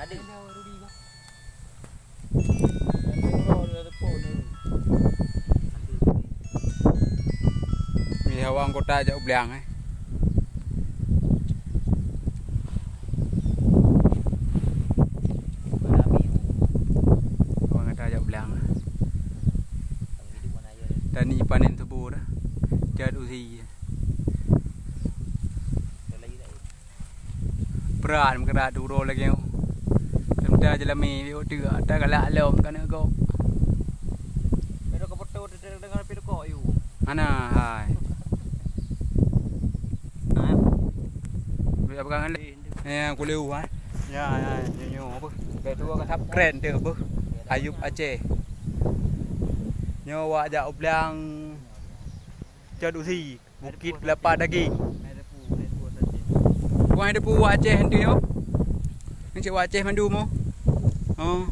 Ada. Ni hawa anggota ajak belang Hawa anggota ajak belang. Dan ni panen tebu dah. Jad usi. Peran kena duro lagi. Dah jelami dia dia tak galak lom kan kau. Pero ka foto dengan pero ko yu. Ana hai. Bây giờ các anh nè cô lưu hả? Ya nhiều bơ. Cái tua cái tháp kren được bơ. Ayub Aceh. Nyo wa ja oblang Cadusi Bukit Kelapa Daging. Wah ada pu Aceh hendak yo. Encik Aceh mandu mo. Oh.